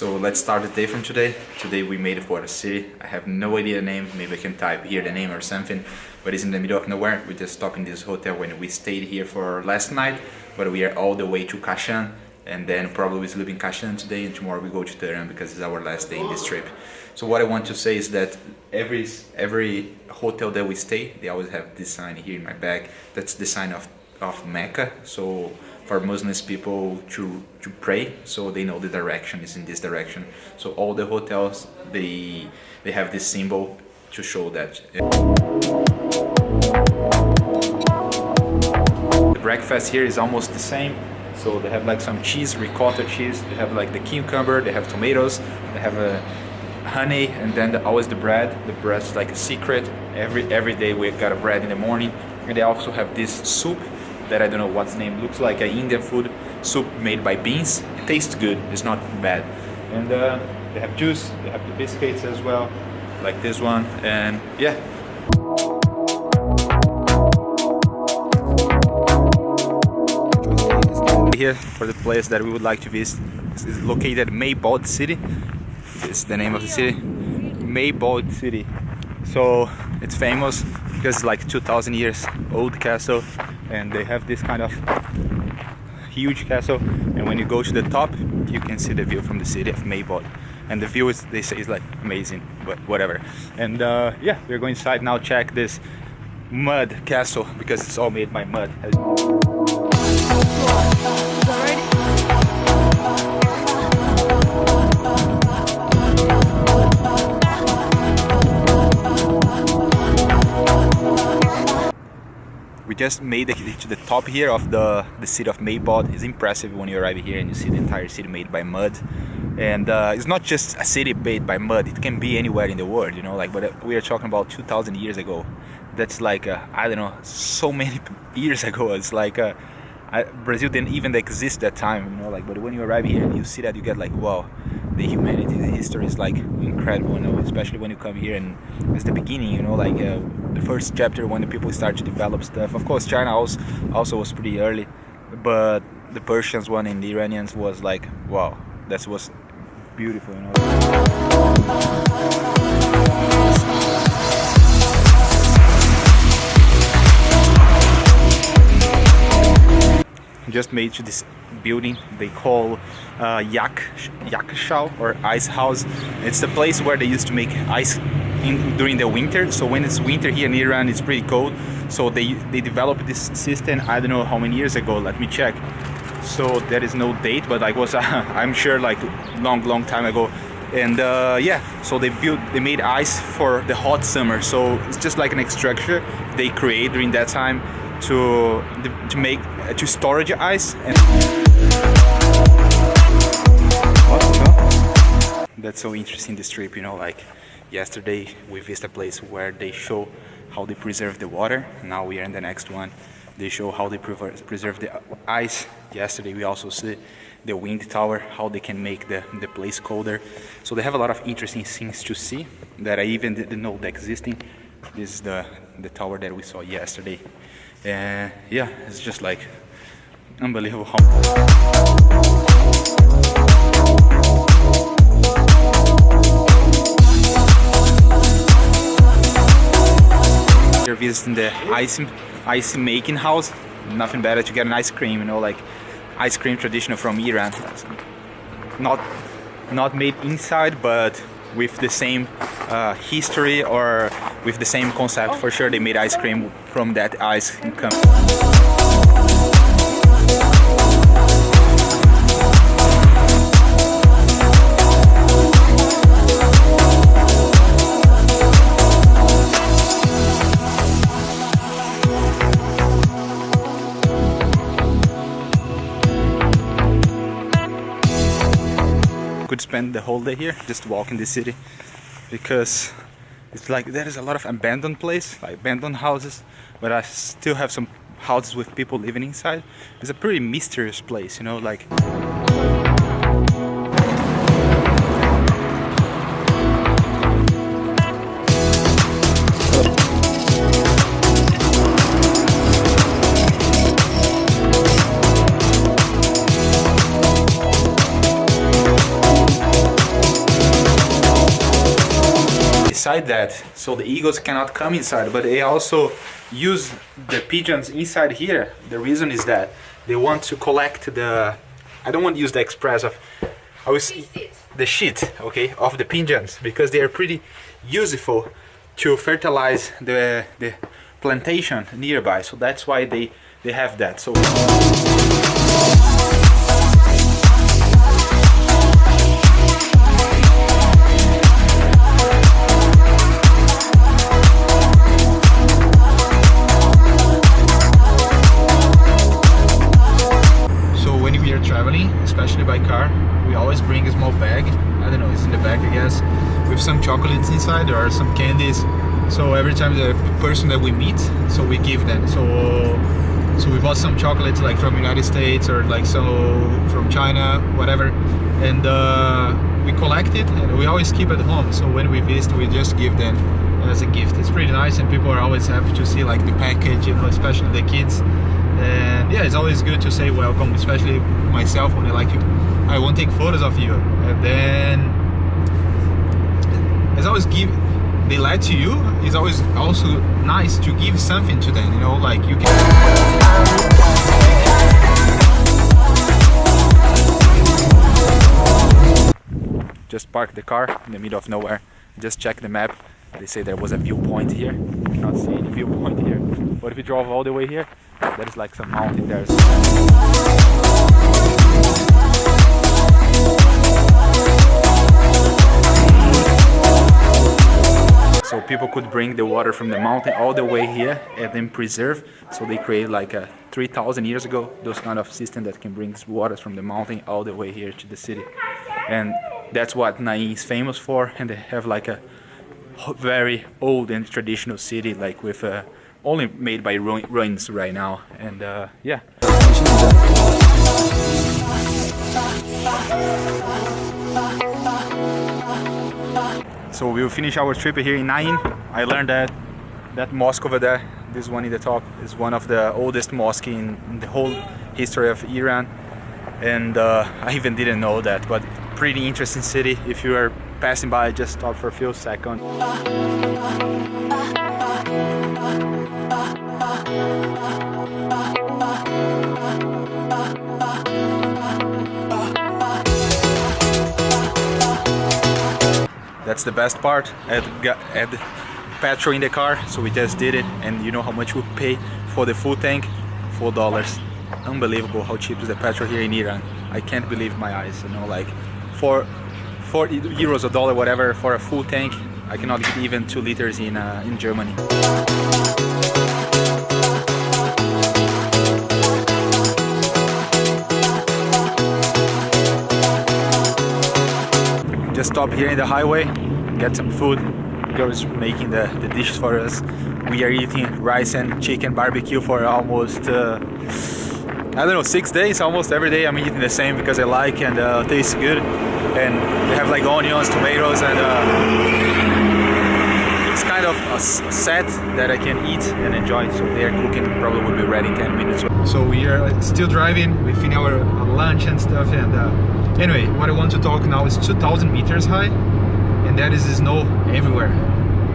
So let's start the day from today. Today we made it for the city. I have no idea the name, maybe I can type here the name or something, but it's in the middle of nowhere. We just stopped in this hotel when we stayed here for last night, but we are all the way to Kashan, and then probably we sleep in Kashan today, and tomorrow we go to Tehran because it's our last day in this trip. So what I want to say is that every hotel that we stay, they always have this sign here in my bag. That's the sign of Mecca. So for Muslims people to pray, so they know the direction is in this direction. So all the hotels they have this symbol to show that. The breakfast here is almost the same. So they have like some cheese, ricotta cheese. They have like the cucumber. They have tomatoes. They have honey, and then always the bread. The bread's like a secret. Every day we got a bread in the morning, and they also have this soup that I don't know what's name. Looks like an Indian food soup made by beans. It tastes good. It's not bad. And they have juice. They have the biscuits as well, like this one. And yeah. Here for the place that we would like to visit. This is located in Meybod City. This is the name of the city, Meybod City. So it's famous because it's like 2,000 years old castle, and they have this kind of huge castle. And when you go to the top, you can see the view from the city of Meybod. And the view is, they say, is like amazing, but whatever. And yeah, we're going inside now. Check this mud castle because it's all made by mud. We just made it to the top here of the city of Meybod. It's impressive when you arrive here and you see the entire city made by mud. And it's not just a city made by mud, it can be anywhere in the world, you know, like, but we are talking about 2,000 years ago. That's like, I don't know, so many years ago. It's like, Brazil didn't even exist that time, you know, like, but when you arrive here and you see that, you get like, wow, the humanity, the history is like incredible, you know, especially when you come here and it's the beginning, you know, like the first chapter when the people start to develop stuff. Of course, China also was pretty early, but the Persians one and the Iranians was like, wow, that was beautiful, you know. Just made to this building they call Yakshao or ice house. It's the place where they used to make ice during the winter. So when it's winter here in Iran, it's pretty cold. So they developed this system. I don't know how many years ago. Let me check. So there is no date, but I was I'm sure like long time ago. And yeah, so they made ice for the hot summer. So it's just like an structure they create during that time to storage ice. And that's so interesting, this trip, you know, like yesterday we visited a place where they show how they preserve the water. Now we are in the next one. They show how they preserve the ice. Yesterday we also see the wind tower, how they can make the place colder. So they have a lot of interesting things to see that I even didn't know that existing. This is the tower that we saw yesterday. And yeah, it's just like unbelievable how you're visiting the ice making house. Nothing better to get an ice cream, you know, like ice cream traditional from Iran. Not made inside, but with the same history or with the same concept. For sure they made ice cream from that ice. Could spend the whole day here just walking the city because it's like there is a lot of abandoned place, like abandoned houses, but I still have some houses with people living inside. It's a pretty mysterious place, you know, like beside that, so the eagles cannot come inside, but they also use the pigeons inside here. The reason is that they want to collect the, I don't want to use the express of, I was the shit, okay, of the pigeons, because they are pretty useful to fertilize the plantation nearby. So that's why they have that. So when we are traveling, especially by car, we always bring a small bag. I don't know, it's in the back, I guess, with some chocolates inside or some candies. So every time the person that we meet, so we give them. So we bought some chocolates like from United States or like so from China, whatever, and we collect it and we always keep it at home. So when we visit, we just give them as a gift. It's pretty nice, and people are always happy to see like the package, you know, especially the kids. And yeah, it's always good to say welcome, especially myself when I won't take photos of you, and then it's always they lie to you. It's always also nice to give something to them, you know, like you can just park the car in the middle of nowhere, just check the map. They say there was a viewpoint here. You cannot see any viewpoint here, but if you drove all the way here, there is like some mountain there. So people could bring the water from the mountain all the way here and then preserve. So they created like 3,000 years ago those kind of system that can bring water from the mountain all the way here to the city. And that's what Nain is famous for. And they have like a very old and traditional city, like with only made by ruins right now. And yeah. So we'll finish our trip here in Nain. I learned that mosque over there, this one in the top, is one of the oldest mosques in the whole history of Iran. And I even didn't know that, but pretty interesting city. If you are passing by, just stop for a few seconds. That's the best part. I had petrol in the car, so we just did it, and you know how much we pay for the full tank? $4. Unbelievable how cheap is the petrol here in Iran. I can't believe my eyes, you know, like for 40 euros, a dollar, whatever, for a full tank. I cannot get even 2 liters in Germany. Just stop here in the highway, get some food. Girls making the dishes for us. We are eating rice and chicken barbecue for almost I don't know, 6 days. Almost every day I'm eating the same because I like, and tastes good. And they have like onions, tomatoes, and it's kind of a set that I can eat and enjoy. So their cooking probably will be ready in 10 minutes. So we are still driving. We finished our lunch and stuff. And anyway, what I want to talk now is 2,000 meters high, and that is snow everywhere.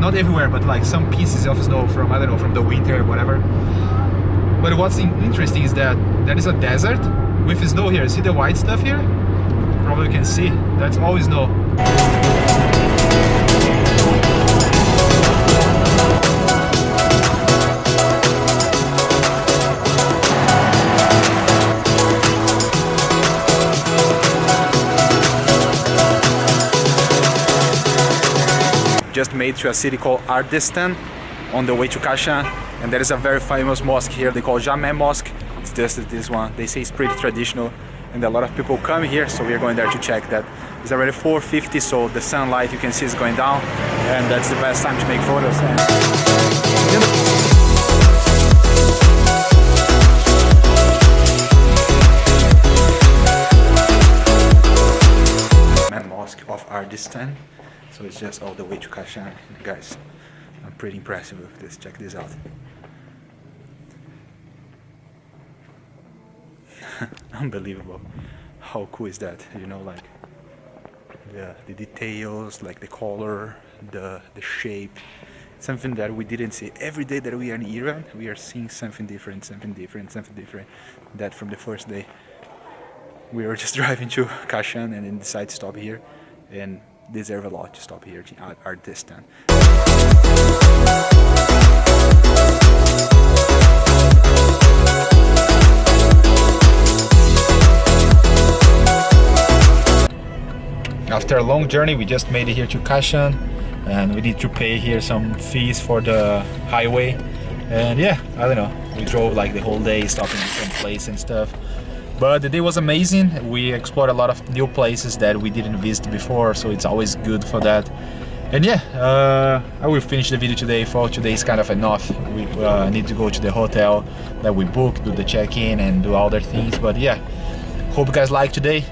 Not everywhere, but like some pieces of snow from, I don't know, from the winter or whatever. But what's interesting is that there is a desert with snow here. See the white stuff here? Probably you can see. That's all snow. Just made to a city called Ardistan on the way to Kashan, and there is a very famous mosque here they call Jame Mosque. It's just this one. They say it's pretty traditional, and a lot of people come here, so we are going there to check that. It's already 4:50, so the sunlight you can see is going down, and that's the best time to make photos. Mosque of Ardistan. So it's just all the way to Kashan. Guys, I'm pretty impressed with this. Check this out. Unbelievable. How cool is that? You know, like the details, like the color, the shape, something that we didn't see. Every day that we are in Iran, we are seeing something different, that from the first day. We were just driving to Kashan and then decided to stop here, and deserve a lot to stop here at this time. After a long journey, we just made it here to Kashan, and we need to pay here some fees for the highway. And yeah, I don't know, we drove like the whole day, stopping in some place and stuff. But the day was amazing. We explored a lot of new places that we didn't visit before, so it's always good for that. And yeah, I will finish the video today. For today is kind of enough. We need to go to the hotel that we booked, do the check-in and do other things. But yeah, hope you guys like today.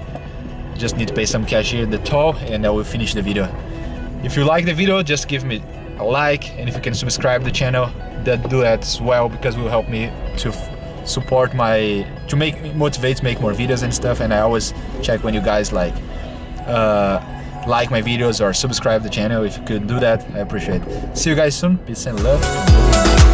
Just need to pay some cash here in the toll, and I will finish the video. If you like the video, just give me a like, and if you can subscribe the channel, do that as well, because it will help me to support motivate to make more videos and stuff. And I always check when you guys like my videos or subscribe the channel. If you could do that, I appreciate it. See you guys soon. Peace and love.